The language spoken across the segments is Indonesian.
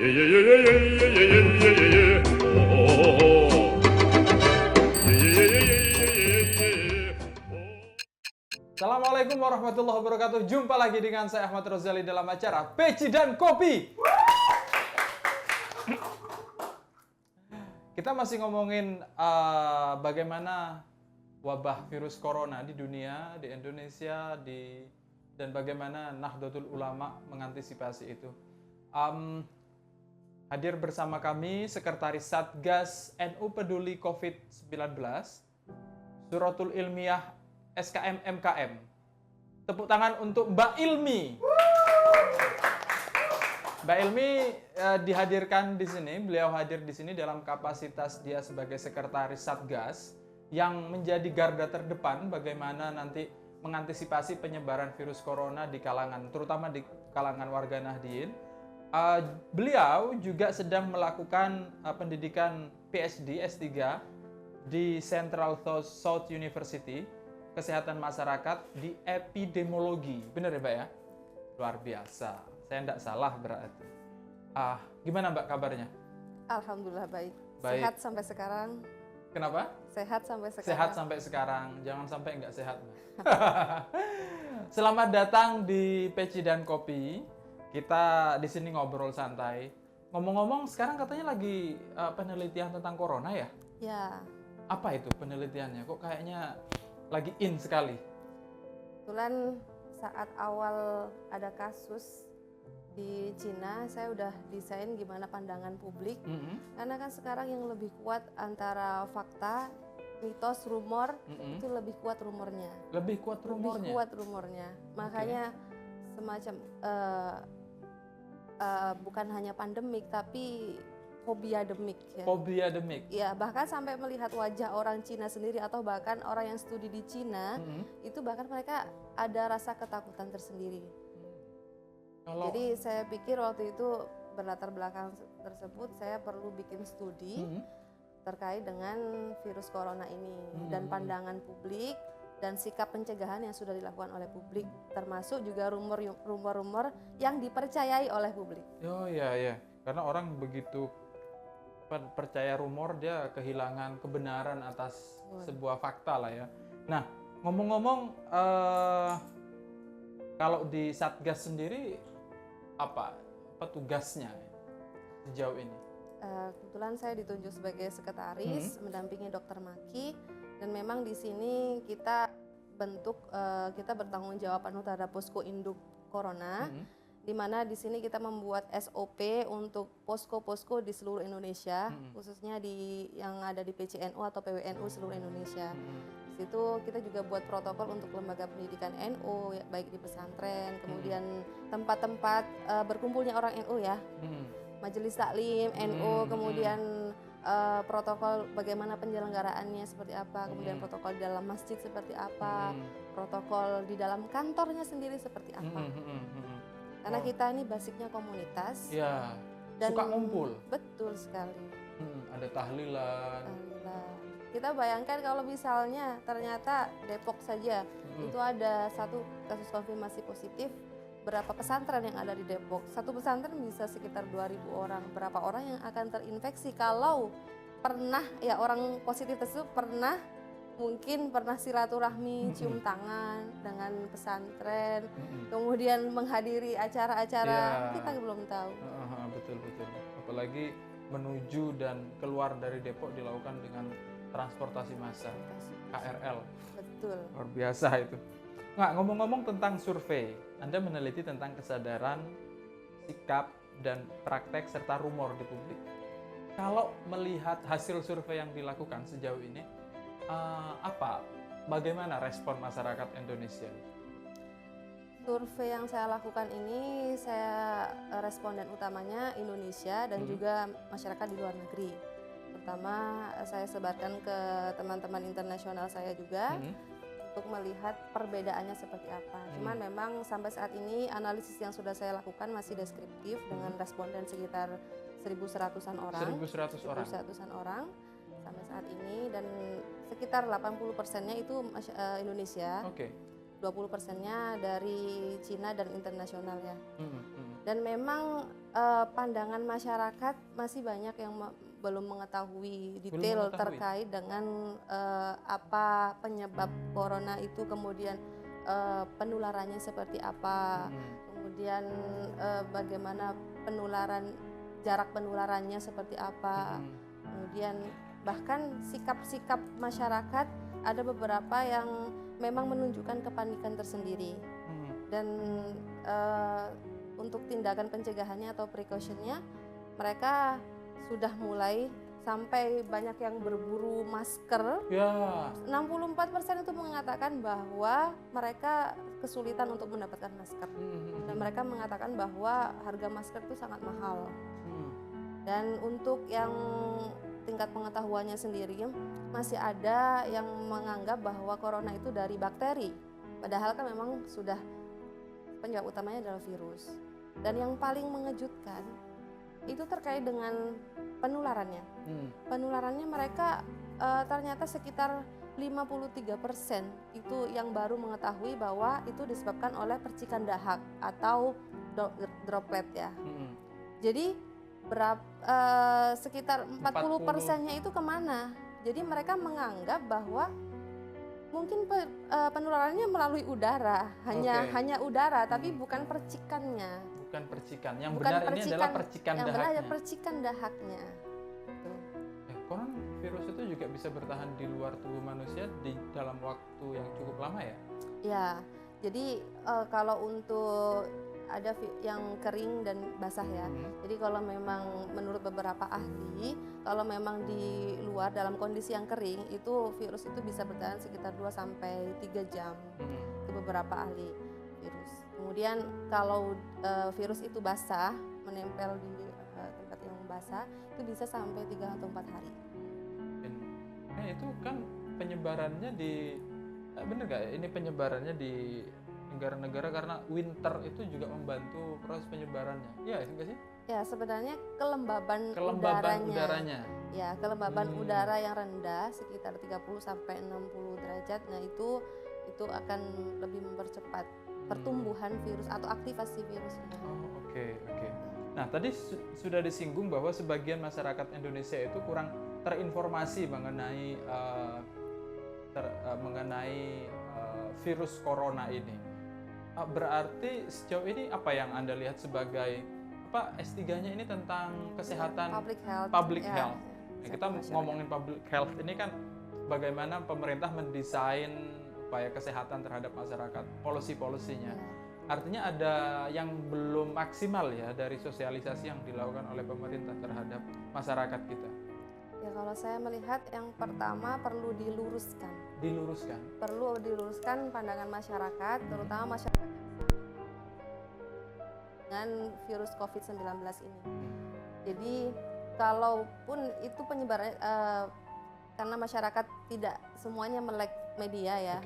Assalamualaikum warahmatullahi wabarakatuh. Jumpa lagi dengan saya Ahmad Rozali dalam acara Peci dan Kopi. Kita masih ngomongin bagaimana wabah virus corona di dunia, di Indonesia, dan bagaimana Nahdlatul Ulama mengantisipasi itu. Hadir bersama kami Sekretaris Satgas NU Peduli COVID-19, Suratul Ilmiah SKM MKM. Tepuk tangan untuk Mbak Ilmi. Mbak Ilmi dihadirkan di sini, beliau hadir di sini dalam kapasitas dia sebagai Sekretaris Satgas yang menjadi garda terdepan bagaimana nanti mengantisipasi penyebaran virus corona di kalangan, terutama di kalangan warga Nahdien. Beliau juga sedang melakukan pendidikan PhD S3 di Central South University, Kesehatan Masyarakat di Epidemiologi. Benar ya, Mbak ya? Luar biasa. Saya tidak salah berarti. Gimana Mbak kabarnya? Alhamdulillah baik. Baik. Sehat sampai sekarang. Kenapa? Sehat sampai sekarang. Sehat sampai sekarang. Jangan sampai nggak sehat, Mbak. Selamat datang di Peci dan Kopi. Kita di sini ngobrol santai. Ngomong-ngomong, sekarang katanya lagi penelitian tentang corona ya? Ya. Apa itu penelitiannya? Kok kayaknya lagi in sekali? Kebetulan saat awal ada kasus di Cina, saya udah desain gimana pandangan publik. Karena kan sekarang yang lebih kuat antara fakta, mitos, rumor, itu lebih kuat rumornya. Lebih kuat rumornya? Lebih kuat rumornya. Makanya semacam bukan hanya pandemik, tapi fobiademik ya. Fobiademik? Ya, bahkan sampai melihat wajah orang Cina sendiri atau bahkan orang yang studi di Cina, itu bahkan mereka ada rasa ketakutan tersendiri. Jadi saya pikir waktu itu berlatar belakang tersebut saya perlu bikin studi terkait dengan virus corona ini dan pandangan publik dan sikap pencegahan yang sudah dilakukan oleh publik, termasuk juga rumor-rumor yang dipercayai oleh publik. Oh iya, karena orang begitu percaya rumor, dia kehilangan kebenaran atas sebuah fakta lah ya. Nah, ngomong-ngomong, kalau di Satgas sendiri apa tugasnya sejauh ini? Kebetulan saya ditunjuk sebagai sekretaris mendampingi Dr. Maki, dan memang di sini kita kita bertanggung jawab penuh terhadap posko induk corona, di mana di sini kita membuat SOP untuk posko-posko di seluruh Indonesia, khususnya yang ada di PCNU atau PWNU seluruh Indonesia. Di situ kita juga buat protokol untuk lembaga pendidikan NU, ya, baik di pesantren, kemudian tempat-tempat berkumpulnya orang NU ya, majelis taklim NU, kemudian protokol bagaimana penyelenggaraannya seperti apa, kemudian protokol di dalam masjid seperti apa, protokol di dalam kantornya sendiri seperti apa. Karena kita ini basicnya komunitas. Ya, dan suka ngumpul. Betul sekali. Ada tahlilan. Kita bayangkan kalau misalnya ternyata Depok saja itu ada satu kasus konfirmasi positif, berapa pesantren yang ada di Depok? Satu pesantren bisa sekitar 2.000 orang. Berapa orang yang akan terinfeksi kalau pernah ya orang positif tersebut mungkin pernah silaturahmi, cium tangan dengan pesantren, kemudian menghadiri acara-acara, kita belum tahu. Betul. Apalagi menuju dan keluar dari Depok dilakukan dengan transportasi massal, KRL. Betul. Luar biasa itu. Nggak, ngomong-ngomong tentang survei, Anda meneliti tentang kesadaran, sikap, dan praktek serta rumor di publik. Kalau melihat hasil survei yang dilakukan sejauh ini, bagaimana respon masyarakat Indonesia? Survei yang saya lakukan ini, saya responden utamanya Indonesia dan juga masyarakat di luar negeri. Pertama, saya sebarkan ke teman-teman internasional saya juga untuk melihat perbedaannya seperti apa. Cuman memang sampai saat ini analisis yang sudah saya lakukan masih deskriptif dengan responden sekitar 1.100-an orang. 1.100-an orang sampai saat ini, dan sekitar 80%-nya itu Indonesia. 20%-nya dari Cina dan internasional ya. Dan memang pandangan masyarakat masih banyak yang belum mengetahui detail mengetahui. terkait dengan apa penyebab corona itu, kemudian penularannya seperti apa, kemudian bagaimana jarak penularannya seperti apa, kemudian bahkan sikap-sikap masyarakat ada beberapa yang memang menunjukkan kepanikan tersendiri. Dan untuk tindakan pencegahannya atau precautionnya, mereka sudah mulai sampai banyak yang berburu masker. Ya. 64% itu mengatakan bahwa mereka kesulitan untuk mendapatkan masker. Dan mereka mengatakan bahwa harga masker itu sangat mahal. Dan untuk yang tingkat pengetahuannya sendiri, masih ada yang menganggap bahwa corona itu dari bakteri. Padahal kan memang sudah penyebab utamanya adalah virus. Dan yang paling mengejutkan itu terkait dengan penularannya. Penularannya mereka ternyata sekitar 53% itu yang baru mengetahui bahwa itu disebabkan oleh percikan dahak atau droplet ya. Jadi sekitar 40%-nya itu kemana? Jadi mereka menganggap bahwa mungkin penularannya melalui udara, hanya udara, tapi bukan percikannya. Bukan percikan. Yang Bukan benar ini adalah percikan yang dahaknya. benar adalah percikan dahaknya. Konon virus itu juga bisa bertahan di luar tubuh manusia di dalam waktu yang cukup lama ya? Ya, jadi kalau untuk ada yang kering dan basah ya. Jadi kalau memang menurut beberapa ahli, kalau memang di luar dalam kondisi yang kering, itu virus itu bisa bertahan sekitar 2 sampai 3 jam. Itu beberapa ahli virus. Kemudian kalau virus itu basah, menempel di tempat yang basah, itu bisa sampai 3 atau 4 hari. Nah itu kan penyebarannya bener gak? Ini penyebarannya di negara-negara karena winter itu juga membantu proses penyebarannya. Iya enggak sih? Ya, sebenarnya kelembaban udaranya. Ya, kelembaban udara yang rendah sekitar 30 sampai 60 derajat. Nah, itu akan lebih mempercepat pertumbuhan virus atau aktivasi virusnya. Oke. Nah, tadi sudah disinggung bahwa sebagian masyarakat Indonesia itu kurang terinformasi mengenai virus corona ini. Berarti sejauh ini apa yang Anda lihat sebagai S3-nya ini tentang kesehatan public health. Nah, kita ngomongin public health ini kan bagaimana pemerintah mendesain upaya kesehatan terhadap masyarakat, policy-polisinya. Artinya ada yang belum maksimal ya dari sosialisasi yang dilakukan oleh pemerintah terhadap masyarakat kita. Ya, kalau saya melihat yang pertama perlu diluruskan. Perlu diluruskan pandangan masyarakat, terutama masyarakat dengan virus COVID-19 ini. Jadi kalaupun itu penyebaran karena masyarakat tidak semuanya melek media ya.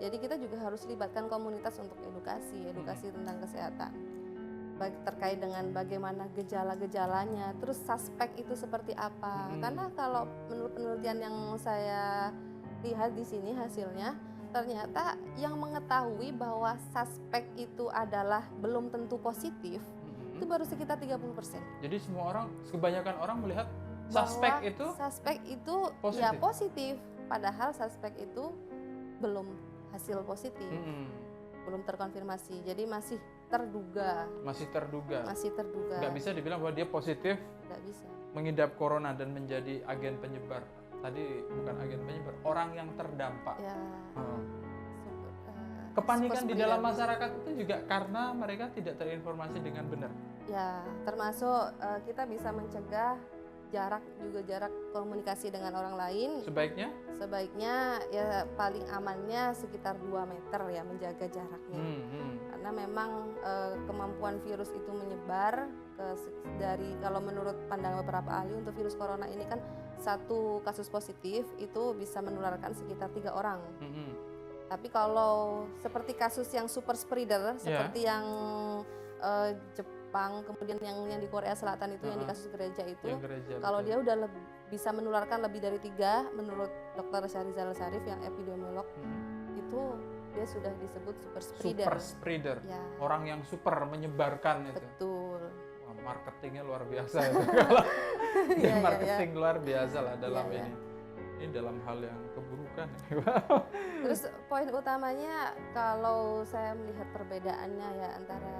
Jadi kita juga harus libatkan komunitas untuk edukasi tentang kesehatan. Baik terkait dengan bagaimana gejala-gejalanya, terus suspek itu seperti apa. Karena kalau menurut penelitian yang saya lihat di sini hasilnya, ternyata yang mengetahui bahwa suspek itu adalah belum tentu positif, itu baru sekitar 30%. Jadi kebanyakan orang melihat suspek itu positif. Ya positif, padahal suspek itu belum hasil positif, belum terkonfirmasi. Jadi masih terduga. Nggak bisa dibilang bahwa dia positif. Nggak bisa. Mengidap corona dan menjadi agen penyebar. Tadi bukan agen penyebar, orang yang terdampak. Ya. Kepanikan di dalam masyarakat itu juga karena mereka tidak terinformasi dengan benar. Ya, termasuk kita bisa mencegah jarak komunikasi dengan orang lain. Sebaiknya ya paling amannya sekitar 2 meter ya, menjaga jaraknya. Karena memang kemampuan virus itu menyebar dari, kalau menurut pandangan beberapa ahli, untuk virus corona ini kan satu kasus positif itu bisa menularkan sekitar 3 orang. Tapi kalau seperti kasus yang super spreader seperti yang Jepang, kemudian yang di Korea Selatan itu, yang di kasus gereja itu, kalau dia udah bisa menularkan lebih dari 3, menurut Dr. Syahrizal Syarif yang epidemiolog, itu dia sudah disebut super spreader. Ya. Orang yang super menyebarkan itu. Betul. marketingnya luar biasa itu. Kalau Iya, iya, marketing luar biasa lah dalam Iya, iya. ini. Ini dalam hal yang keburukan. Terus poin utamanya kalau saya melihat perbedaannya ya antara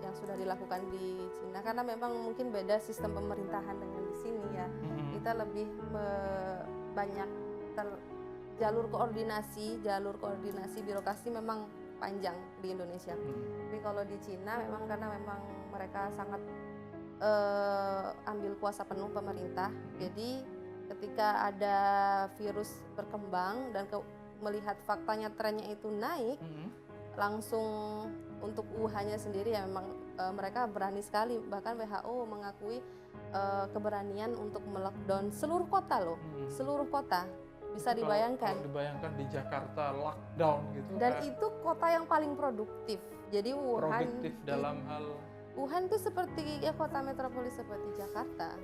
yang sudah dilakukan di Cina, karena memang mungkin beda sistem pemerintahan dengan di sini ya. Kita lebih banyak jalur koordinasi birokrasi memang panjang di Indonesia. Tapi kalau di Cina memang karena memang mereka sangat ambil kuasa penuh pemerintah. Jadi ketika ada virus berkembang dan melihat faktanya trennya itu naik, langsung untuk Wuhan-nya sendiri ya memang mereka berani sekali, bahkan WHO mengakui keberanian untuk melockdown seluruh kota loh, seluruh kota. Bisa dibayangkan. Kalau dibayangkan di Jakarta lockdown gitu. Dan itu kota yang paling produktif. Jadi Wuhan produktif dalam hal Wuhan itu seperti ya kota metropolis seperti Jakarta.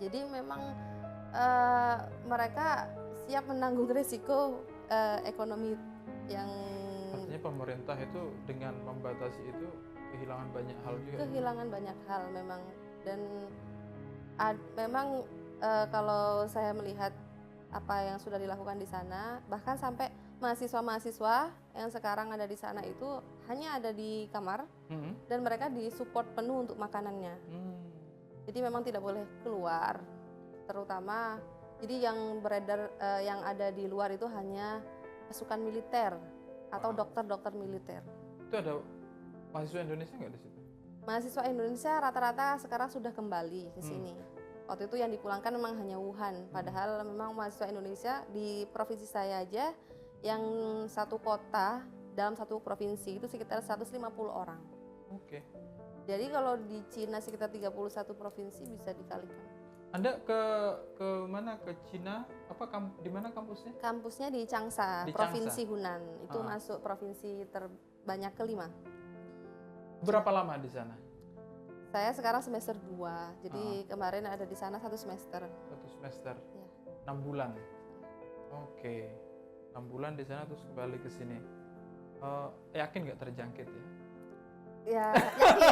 Jadi memang mereka siap menanggung risiko ekonomi yang artinya pemerintah itu dengan membatasi itu kehilangan banyak hal juga. Kehilangan banyak hal memang, dan memang kalau saya melihat apa yang sudah dilakukan di sana, bahkan sampai mahasiswa-mahasiswa yang sekarang ada di sana itu hanya ada di kamar dan mereka disupport penuh untuk makanannya. Jadi memang tidak boleh keluar, terutama jadi yang beredar yang ada di luar itu hanya pasukan militer atau dokter-dokter militer. Itu ada mahasiswa Indonesia nggak di situ? Mahasiswa Indonesia rata-rata sekarang sudah kembali ke sini. Waktu itu yang dipulangkan memang hanya Wuhan, padahal memang mahasiswa Indonesia di provinsi saya aja yang satu kota dalam satu provinsi itu sekitar 150 orang. Oke. Jadi kalau di Cina sekitar 31 provinsi bisa dikalikan. Anda ke mana? Ke Cina? Di mana kampusnya? Kampusnya di Changsha, Di provinsi Changsha. Hunan. Itu masuk provinsi terbanyak kelima. Berapa lama di sana? Saya sekarang semester 2. Jadi kemarin ada di sana 1 semester. 1 semester. Ya. 6 bulan. Oke. 6 bulan di sana terus kembali ke sini. Yakin nggak terjangkit ya? Ya, yakin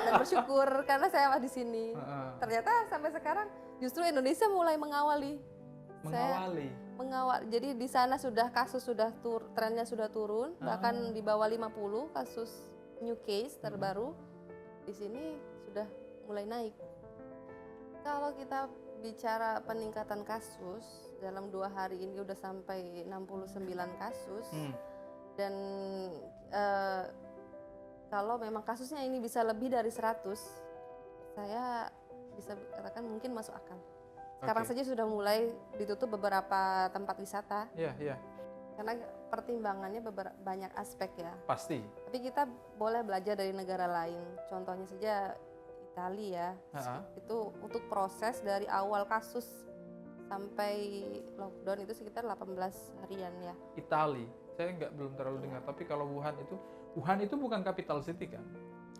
dan bersyukur karena saya di sini. Ternyata sampai sekarang justru Indonesia mulai mengawali. Jadi di sana sudah kasus trennya sudah turun, bahkan di bawah 50 kasus new case terbaru. Di sini sudah mulai naik. Kalau kita bicara peningkatan kasus dalam 2 hari ini udah sampai 69 kasus dan kalau memang kasusnya ini bisa lebih dari 100, saya bisa katakan mungkin masuk akal. Sekarang saja sudah mulai ditutup beberapa tempat wisata. Iya. Karena pertimbangannya banyak aspek ya. Pasti. Tapi kita boleh belajar dari negara lain. Contohnya saja Italia ya. Itu untuk proses dari awal kasus sampai lockdown itu sekitar 18 harian ya. Italia. Saya belum terlalu dengar, tapi kalau Wuhan itu bukan capital city kan?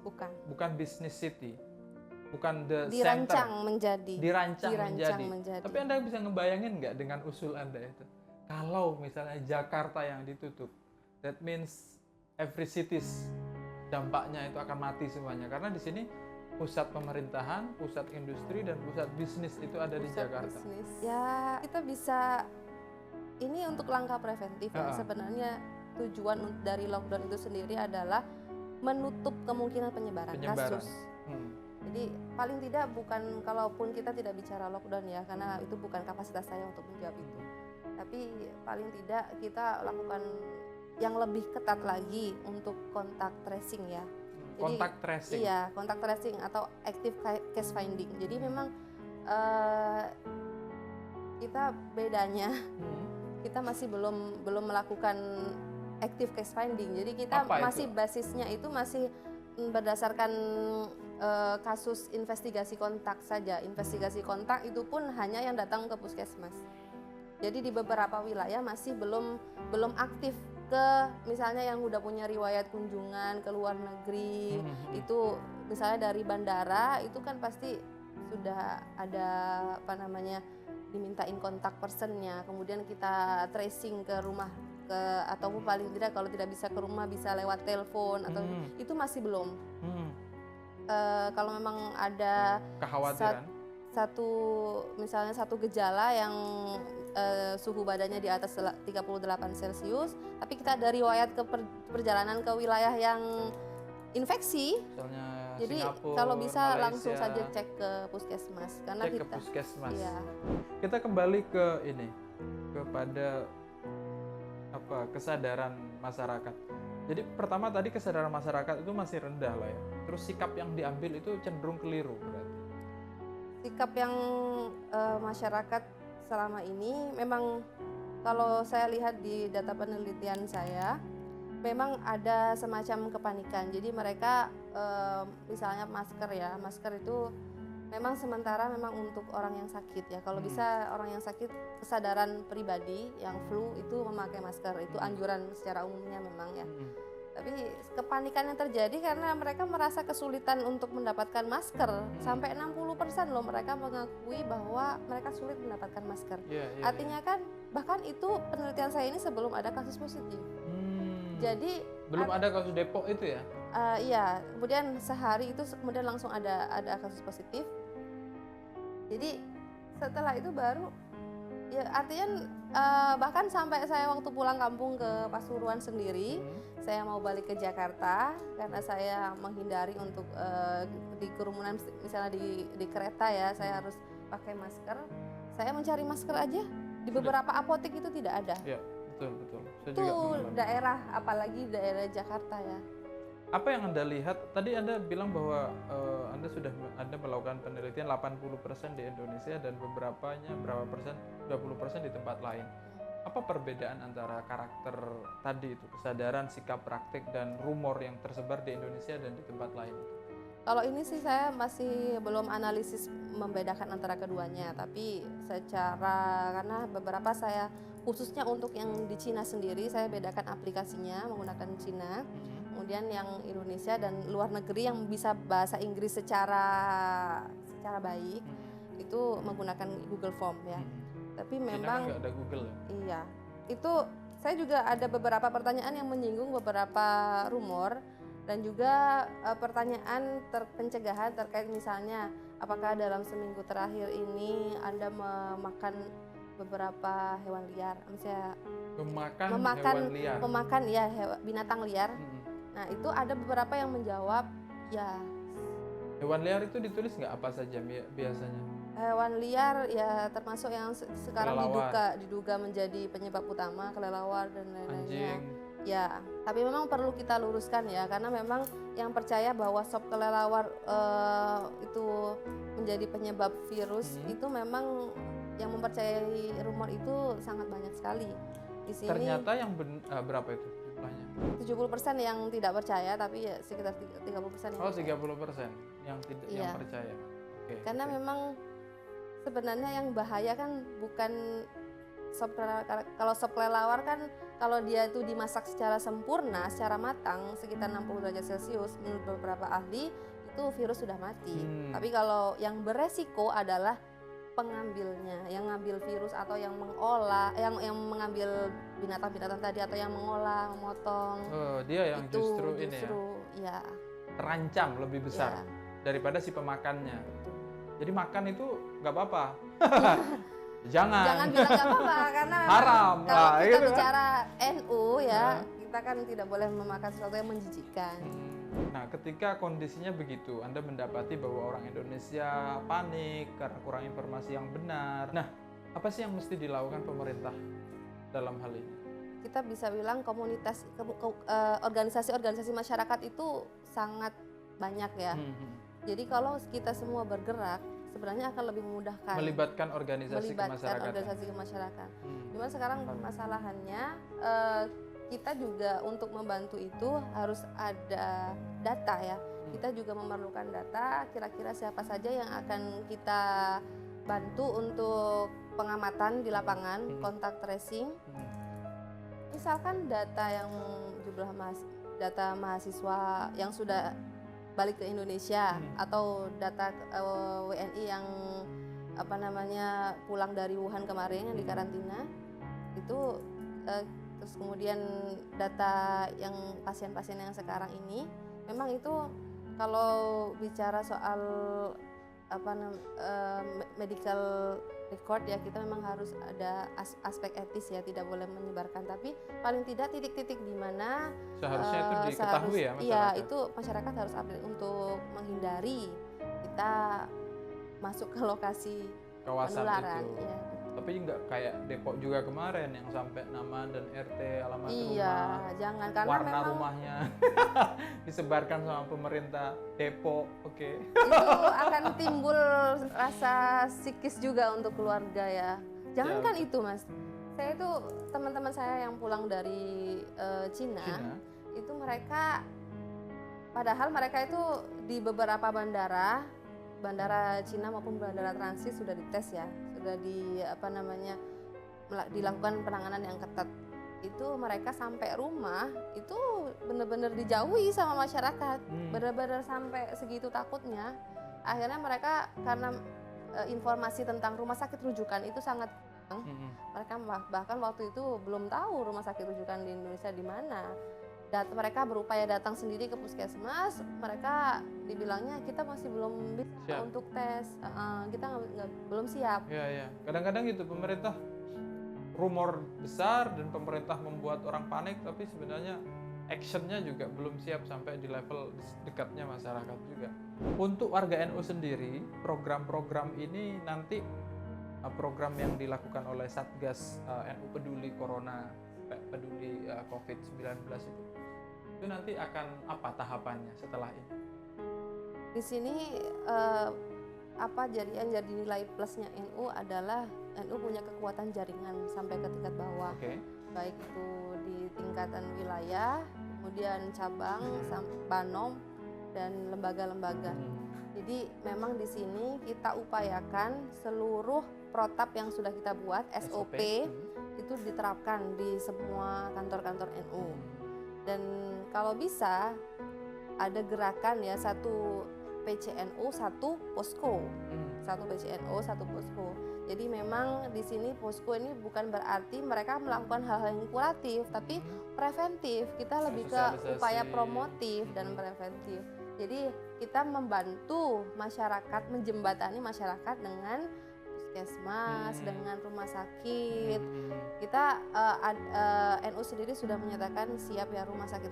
Bukan business city. Bukan the dirancang center. Dirancang menjadi. menjadi. Tapi Anda bisa ngebayangin nggak dengan usul Anda itu? Kalau misalnya Jakarta yang ditutup, that means every cities dampaknya itu akan mati semuanya. Karena di sini pusat pemerintahan, pusat industri, dan pusat bisnis itu ada di Jakarta. Bisnis. Ya, kita bisa, ini untuk langkah preventif ya. Sebenarnya tujuan dari lockdown itu sendiri adalah menutup kemungkinan penyebaran. Kasus. Jadi paling tidak bukan, kalaupun kita tidak bicara lockdown ya, karena itu bukan kapasitas saya untuk menjawab itu. Tapi paling tidak kita lakukan yang lebih ketat lagi untuk kontak tracing ya. Kontak tracing? Iya, kontak tracing atau active case finding. Jadi memang kita bedanya, kita masih belum melakukan active case finding. Jadi kita masih basisnya itu masih berdasarkan kasus investigasi kontak saja. Investigasi kontak itu pun hanya yang datang ke puskesmas. Jadi di beberapa wilayah masih belum aktif ke misalnya yang udah punya riwayat kunjungan ke luar negeri. Itu misalnya dari bandara itu kan pasti sudah ada dimintain kontak personnya. Kemudian kita tracing ke rumah ataupun paling tidak kalau tidak bisa ke rumah bisa lewat telepon atau itu masih belum. kalau memang ada Kekhawatiran. misalnya satu gejala yang suhu badannya di atas 38 Celcius, tapi kita ada riwayat perjalanan ke wilayah yang infeksi, Misalnya jadi Singapura, kalau bisa Malaysia, langsung saja cek ke puskesmas karena cek ke kita puskesmas. iya. Kita kembali ke ini, kepada kesadaran masyarakat. Jadi pertama tadi kesadaran masyarakat itu masih rendah lah ya. Terus sikap yang diambil itu cenderung keliru berarti. Sikap yang masyarakat selama ini memang kalau saya lihat di data penelitian saya memang ada semacam kepanikan. Jadi mereka misalnya masker itu memang sementara memang untuk orang yang sakit ya. Kalau bisa orang yang sakit, kesadaran pribadi yang flu itu memakai masker, itu anjuran secara umumnya memang ya. Tapi kepanikan yang terjadi karena mereka merasa kesulitan untuk mendapatkan masker. Sampai 60% loh mereka mengakui bahwa mereka sulit mendapatkan masker. Artinya kan bahkan itu penelitian saya ini sebelum ada kasus positif. Jadi belum ada kasus Depok itu ya? Iya, kemudian sehari itu kemudian langsung ada kasus positif. Jadi setelah itu baru ya artinya bahkan sampai saya waktu pulang kampung ke Pasuruan sendiri, saya mau balik ke Jakarta karena saya menghindari untuk di kerumunan misalnya di kereta ya, saya harus pakai masker. Saya mencari masker aja di beberapa apotek itu tidak ada. Ya, betul. Saya Itu juga daerah, apalagi daerah Jakarta ya. Apa yang Anda lihat? Tadi Anda bilang bahwa Anda melakukan penelitian 80% di Indonesia dan berapa persen, 20% di tempat lain. Apa perbedaan antara karakter tadi itu, kesadaran, sikap, praktik, dan rumor yang tersebar di Indonesia dan di tempat lain? Kalau ini sih saya masih belum analisis membedakan antara keduanya, tapi karena beberapa saya khususnya untuk yang di Cina sendiri saya bedakan aplikasinya menggunakan Cina. Kemudian yang Indonesia dan luar negeri yang bisa bahasa Inggris secara baik itu menggunakan Google Form ya. Tapi memang nggak ada Google ya? Iya, itu saya juga ada beberapa pertanyaan yang menyinggung beberapa rumor dan juga pertanyaan pencegahan terkait misalnya apakah dalam seminggu terakhir ini Anda memakan beberapa hewan liar, misalnya memakan ya binatang liar. Nah itu ada beberapa yang menjawab ya. Hewan liar itu ditulis nggak apa saja biasanya? Hewan liar ya termasuk yang sekarang diduga menjadi penyebab utama, kelelawar dan lain-lainnya. Anjing. Ya, tapi memang perlu kita luruskan ya, karena memang yang percaya bahwa sop kelelawar itu menjadi penyebab virus itu memang yang mempercayai rumor itu sangat banyak sekali. Di sini ternyata yang berapa itu jumlahnya? 70% yang tidak percaya, tapi ya sekitar 30% yang 30% yang tidak yang percaya. Okay, karena memang sebenarnya yang bahaya kan bukan kalau sop kelelawar kan kalau dia itu dimasak secara sempurna, secara matang sekitar 60 derajat Celcius menurut beberapa ahli itu virus sudah mati. Tapi kalau yang beresiko adalah pengambilnya, yang ngambil virus atau yang mengolah, yang mengambil binatang-binatang tadi atau yang mengolah, memotong. Dia yang itu justru ini ya terancam lebih besar daripada si pemakannya. Jadi makan itu nggak apa-apa. Jangan bilang nggak apa-apa karena haram. Kalau kita gitu bicara NU ya, kita kan tidak boleh memakan sesuatu yang menjijikkan. Nah, ketika kondisinya begitu, Anda mendapati bahwa orang Indonesia panik karena kurang informasi yang benar. Nah, apa sih yang mesti dilakukan pemerintah dalam hal ini? Kita bisa bilang organisasi-organisasi masyarakat itu sangat banyak ya. Jadi kalau kita semua bergerak, sebenarnya akan lebih memudahkan. Melibatkan organisasi kemasyarakatan. Cuma sekarang permasalahannya kita juga untuk membantu itu harus ada data ya. Kita juga memerlukan data kira-kira siapa saja yang akan kita bantu untuk pengamatan di lapangan, kontak tracing. Misalkan data yang data mahasiswa yang sudah balik ke Indonesia atau data WNI yang pulang dari Wuhan kemarin yang dikarantina itu terus kemudian data yang pasien-pasien yang sekarang ini memang itu Kalau bicara soal medical record ya, kita memang harus ada aspek etis ya, tidak boleh menyebarkan, tapi paling tidak titik-titik di mana Seharusnya itu diketahui ya masyarakat. Iya, itu masyarakat harus update untuk menghindari kita masuk ke lokasi Kawasan penularan. itu. Iya. Tapi nggak kayak Depok juga kemarin yang sampai nama dan RT, alamat Iya, rumah, jangan, karena warna memang rumahnya disebarkan sama pemerintah Depok. Oke. itu akan timbul rasa psikis juga untuk keluarga ya. Jangankan itu Mas, saya itu teman-teman saya yang pulang dari Cina, itu mereka, padahal mereka itu di beberapa bandara Cina maupun bandara transit sudah dites ya, sudah dilakukan penanganan yang ketat. Itu mereka sampai rumah itu benar-benar dijauhi sama masyarakat, benar-benar sampai segitu takutnya. Akhirnya mereka karena informasi tentang rumah sakit rujukan itu sangat kurang, mereka bahkan waktu itu belum tahu rumah sakit rujukan di Indonesia di mana. Mereka berupaya datang sendiri ke puskesmas, mereka dibilangnya kita masih belum bisa siap untuk tes, kita belum siap. Ya. Kadang-kadang gitu pemerintah rumor besar dan pemerintah membuat orang panik, tapi sebenarnya actionnya juga belum siap sampai di level dekatnya masyarakat juga. Untuk warga NU sendiri, program-program ini nanti program yang dilakukan oleh Satgas NU Peduli Corona, Peduli COVID-19 itu nanti akan apa tahapannya setelah ini? Di sini jadi nilai plusnya NU adalah NU punya kekuatan jaringan sampai ke tingkat bawah, baik itu di tingkatan wilayah, kemudian cabang, banom, dan lembaga-lembaga. Jadi memang di sini kita upayakan seluruh protap yang sudah kita buat, SOP, itu diterapkan di semua kantor-kantor NU. Dan kalau bisa ada gerakan ya, satu PCNU satu posko, satu PCNU satu posko. Jadi memang di sini posko ini bukan berarti mereka melakukan hal-hal yang kuratif, tapi preventif. Kita lebih ke upaya promotif dan preventif. Jadi kita membantu masyarakat, menjembatani masyarakat dengan puskesmas, dengan rumah sakit. Kita NU sendiri sudah menyatakan siap ya, rumah sakit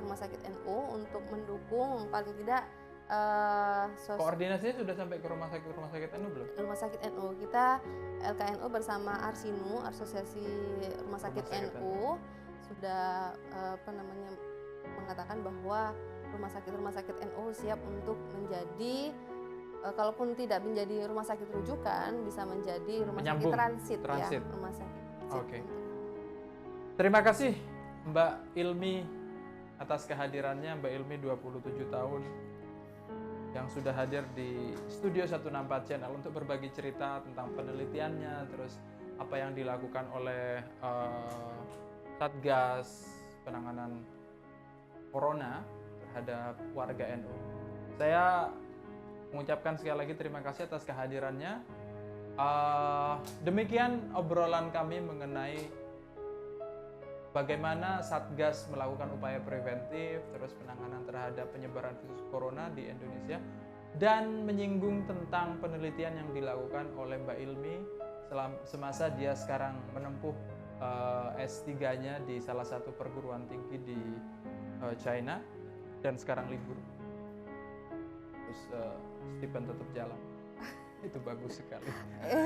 NU untuk mendukung paling tidak koordinasinya sudah sampai ke rumah sakit NU belum? Rumah sakit NU kita LKNU bersama Arsinu, Asosiasi Rumah Sakit NU sudah mengatakan bahwa rumah sakit NU siap untuk menjadi kalaupun tidak menjadi rumah sakit rujukan, bisa menjadi rumah sakit transit. Ya, rumah sakit transit. Oke. Terima kasih Mbak Ilmi atas kehadirannya. Mbak Ilmi 27 tahun yang sudah hadir di Studio 164 Channel untuk berbagi cerita tentang penelitiannya, terus apa yang dilakukan oleh Satgas penanganan Corona terhadap warga NU. Saya mengucapkan sekali lagi terima kasih atas kehadirannya. Demikian obrolan kami mengenai bagaimana Satgas melakukan upaya preventif, terus penanganan terhadap penyebaran virus corona di Indonesia, dan menyinggung tentang penelitian yang dilakukan oleh Mbak Ilmi semasa dia sekarang menempuh S3-nya di salah satu perguruan tinggi di China dan sekarang libur. Terus Stephen tetap jalan. Itu bagus sekali.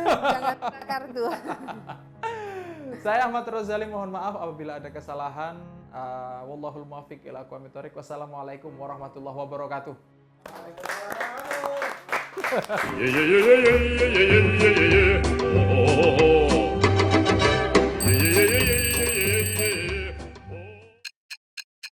Jangan kartu. Saya Ahmad Rozali, mohon maaf apabila ada kesalahan. Wallahul muwaffiq ila aqwamit thoriq. Wassalamualaikum warahmatullahi wabarakatuh. Yeah, yeah, yeah, yeah, yeah, yeah, yeah, yeah, yeah.